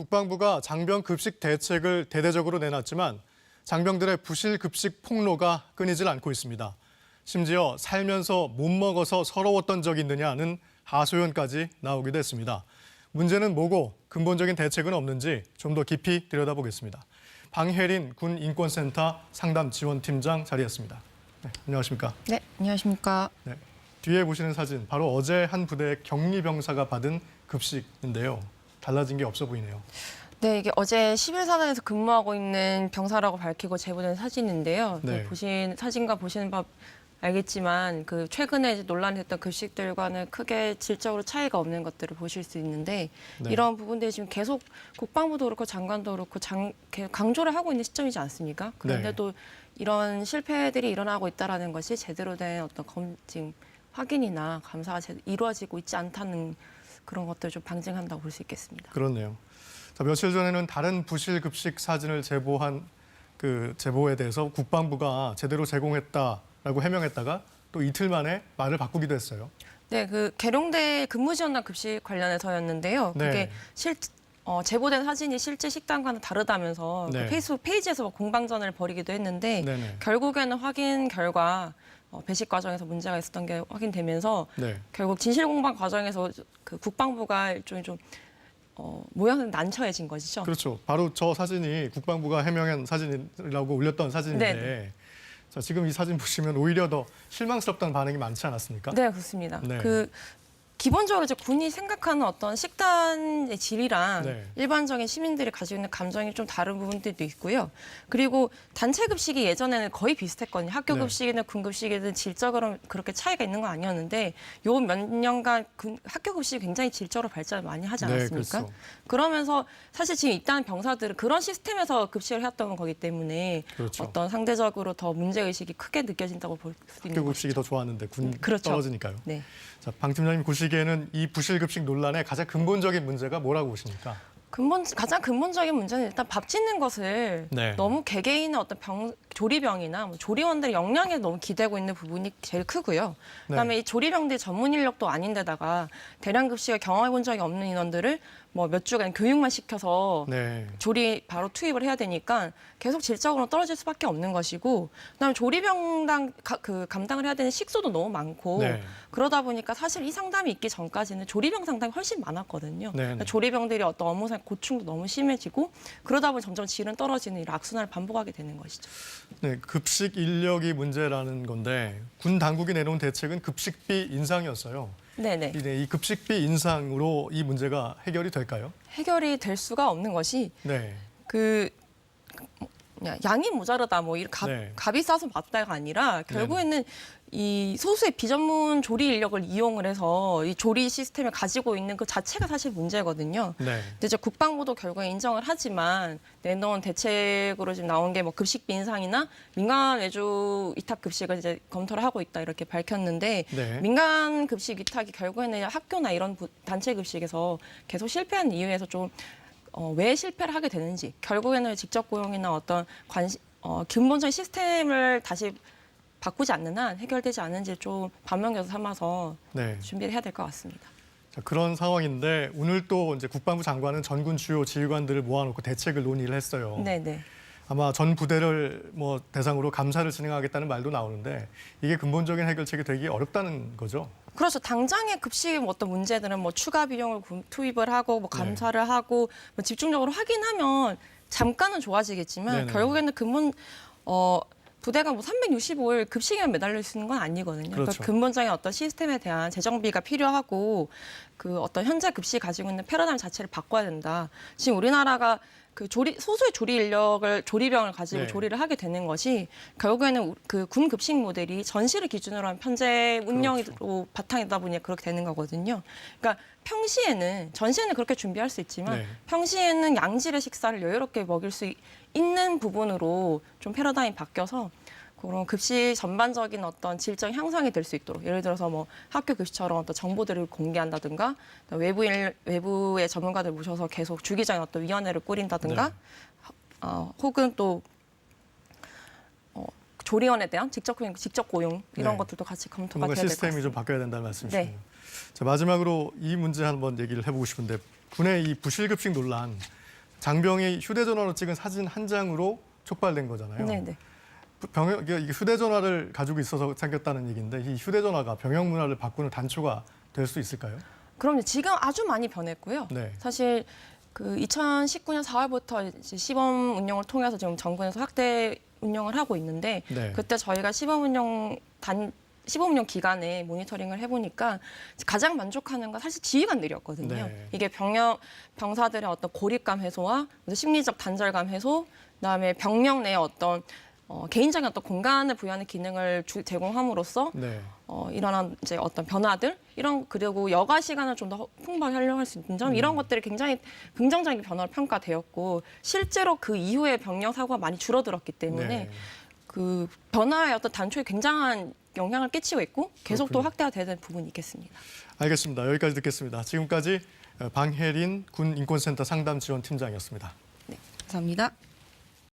국방부가 장병 급식 대책을 대대적으로 내놨지만 장병들의 부실 급식 폭로가 끊이질 않고 있습니다. 심지어 살면서 못 먹어서 서러웠던 적이 있느냐는 하소연까지 나오기도 했습니다. 문제는 뭐고 근본적인 대책은 없는지 좀 더 깊이 들여다보겠습니다. 방혜린 군 인권센터 상담지원팀장 자리했습니다. 네, 안녕하십니까? 네, 안녕하십니까? 네, 뒤에 보시는 사진, 바로 어제 한 부대의 격리병사가 받은 급식인데요. 달라진 게 없어 보이네요. 네, 이게 어제 11사단에서 근무하고 있는 병사라고 밝히고 제보된 사진인데요. 네. 사진과 보시는 법 알겠지만 최근에 이제 논란이 됐던 급식들과는 크게 질적으로 차이가 없는 것들을 보실 수 있는데 네. 이런 부분들이 지금 계속 국방부도 그렇고 장관도 그렇고 강조를 하고 있는 시점이지 않습니까? 그런데도 이런 실패들이 일어나고 있다는 것이 제대로 된 어떤 검증, 확인이나 감사가 이루어지고 있지 않다는 그런 것들을 좀 방증한다고 볼 수 있겠습니다. 그렇네요. 자, 며칠 전에는 다른 부실 급식 사진을 제보한 그 제보에 대해서 국방부가 제대로 제공했다라고 해명했다가 또 이틀 만에 말을 바꾸기도 했어요. 네, 계룡대 근무지원단 급식 관련해서였는데요. 네. 그게 제보된 사진이 실제 식단과는 다르다면서 네. 페이스북 페이지에서 공방전을 벌이기도 했는데 네네. 결국에는 확인 결과 배식 과정에서 문제가 있었던 게 확인되면서 네. 결국 진실 공방 과정에서 국방부가 일종의 좀 모양은 난처해진 것이죠. 그렇죠. 바로 저 사진이 국방부가 해명한 사진이라고 올렸던 사진인데 네. 자, 지금 이 사진 보시면 오히려 더 실망스럽다는 반응이 많지 않았습니까? 네, 그렇습니다. 네. 기본적으로 이제 군이 생각하는 어떤 식단의 질이랑 네. 일반적인 시민들이 가지고 있는 감정이 좀 다른 부분들도 있고요. 그리고 단체 급식이 예전에는 거의 비슷했거든요. 학교 네. 급식이든 군 급식이든 질적으로 그렇게 차이가 있는 건 아니었는데 요 몇 년간 학교 급식이 굉장히 질적으로 발전을 많이 하지 네, 않았습니까? 그렇죠. 그러면서 사실 지금 입단한 병사들은 그런 시스템에서 급식을 해왔던 거기 때문에 그렇죠. 어떤 상대적으로 더 문제의식이 크게 느껴진다고 볼 수 있는 학교 것이죠. 급식이 더 좋았는데 군 그렇죠. 떨어지니까요. 네. 자, 방 팀장님 보시기에는 이 부실 급식 논란의 가장 근본적인 문제가 뭐라고 보십니까? 가장 근본적인 문제는 일단 밥 짓는 것을 네. 너무 개개인의 어떤 조리병이나 조리원들의 역량에 너무 기대고 있는 부분이 제일 크고요. 그다음에 이 조리병들이 전문 인력도 아닌데다가 대량 급식을 경험해 본 적이 없는 인원들을 몇 주간 교육만 시켜서 네. 조리 바로 투입을 해야 되니까 계속 질적으로 떨어질 수밖에 없는 것이고, 그다음에 조리병당 감당을 해야 되는 식소도 너무 많고 네. 그러다 보니까 사실 이 상담이 있기 전까지는 조리병 상담이 훨씬 많았거든요. 그러니까 조리병들이 어떤 업무상 고충도 너무 심해지고 그러다 보니 점점 질은 떨어지는 이 악순환을 반복하게 되는 것이죠. 네, 급식 인력이 문제라는 건데 군 당국이 내놓은 대책은 급식비 인상이었어요. 네네. 이 급식비 인상으로 이 문제가 해결이 될까요? 해결이 될 수가 없는 것이 네. 양이 모자르다 네. 값이 싸서 맞다가 아니라 결국에는 이 소수의 비전문 조리 인력을 이용을 해서 이 조리 시스템을 가지고 있는 그 자체가 사실 문제거든요. 네. 근데 이제 국방부도 결국에 인정을 하지만 내놓은 대책으로 지금 나온 게 급식비 인상이나 민간 외주 위탁 급식을 이제 검토를 하고 있다 이렇게 밝혔는데 네. 민간 급식 위탁이 결국에는 학교나 이런 단체 급식에서 계속 실패한 이유에서 좀 왜 실패를 하게 되는지, 결국에는 직접 고용이나 어떤 근본적인 시스템을 다시 바꾸지 않는 한 해결되지 않는지 좀 반면교사 삼아서 네. 준비를 해야 될 것 같습니다. 자, 그런 상황인데 오늘 또 이제 국방부 장관은 전군 주요 지휘관들을 모아놓고 대책을 논의를 했어요. 네네. 아마 전 부대를 대상으로 감사를 진행하겠다는 말도 나오는데 이게 근본적인 해결책이 되기 어렵다는 거죠. 그렇죠. 당장의 급식 어떤 문제들은 추가 비용을 투입을 하고 감사를 하고 집중적으로 확인하면 잠깐은 좋아지겠지만 네네. 결국에는 부대가 365일 급식에만 매달려 있는 건 아니거든요. 그렇죠. 그러니까 근본적인 어떤 시스템에 대한 재정비가 필요하고 어떤 현재 급식이 가지고 있는 패러다임 자체를 바꿔야 된다. 지금 우리나라가 소수의 조리 인력을 조리병을 가지고 네. 조리를 하게 되는 것이 결국에는 군 급식 모델이 전시를 기준으로 한 편제 운영으로 그렇죠. 바탕이다 보니 그렇게 되는 거거든요. 그러니까 평시에는 전시에는 그렇게 준비할 수 있지만 네. 평시에는 양질의 식사를 여유롭게 먹일 수 있는 부분으로 좀 패러다임이 바뀌어서 그런 급식 전반적인 어떤 질적 향상이 될 수 있도록, 예를 들어서 학교 급식처럼 어떤 정보들을 공개한다든가 외부의 전문가들 모셔서 계속 주기적인 어떤 위원회를 꾸린다든가 혹은 또 조리원에 대한 직접 고용 이런 것들도 같이 검토가 돼야 될 것 같습니다. 시스템이 좀 바뀌어야 된다는 말씀이시네요. 네. 자, 마지막으로 이 문제 한번 얘기를 해보고 싶은데 군의 이 부실급식 논란 장병이 휴대전화로 찍은 사진 한 장으로 촉발된 거잖아요. 네네. 이게 휴대전화를 가지고 있어서 생겼다는 얘기인데 이 휴대전화가 병영 문화를 바꾸는 단초가 될 수 있을까요? 그럼요. 지금 아주 많이 변했고요. 네. 사실 그 2019년 4월부터 이제 시범 운영을 통해서 지금 정부에서 확대 운영을 하고 있는데 네. 그때 저희가 시범 운영 기간에 모니터링을 해보니까 가장 만족하는 건 사실 지휘관들이었거든요. 네. 이게 병사들의 어떤 고립감 해소와 심리적 단절감 해소, 그다음에 병력 내의 어떤 개인적인 어떤 공간을 부여하는 기능을 제공함으로써 네. 일어난 이제 어떤 변화들 그리고 여가 시간을 좀 더 풍부하게 활용할 수 있는 점 이런 것들이 굉장히 긍정적인 변화로 평가되었고 실제로 그 이후에 병력 사고가 많이 줄어들었기 때문에 네. 그 변화의 어떤 단초에 굉장한 영향을 끼치고 있고 계속 또 그렇군요. 확대가 되는 부분이 있겠습니다. 알겠습니다. 여기까지 듣겠습니다. 지금까지 방혜린 군 인권센터 상담지원팀장이었습니다. 네, 감사합니다.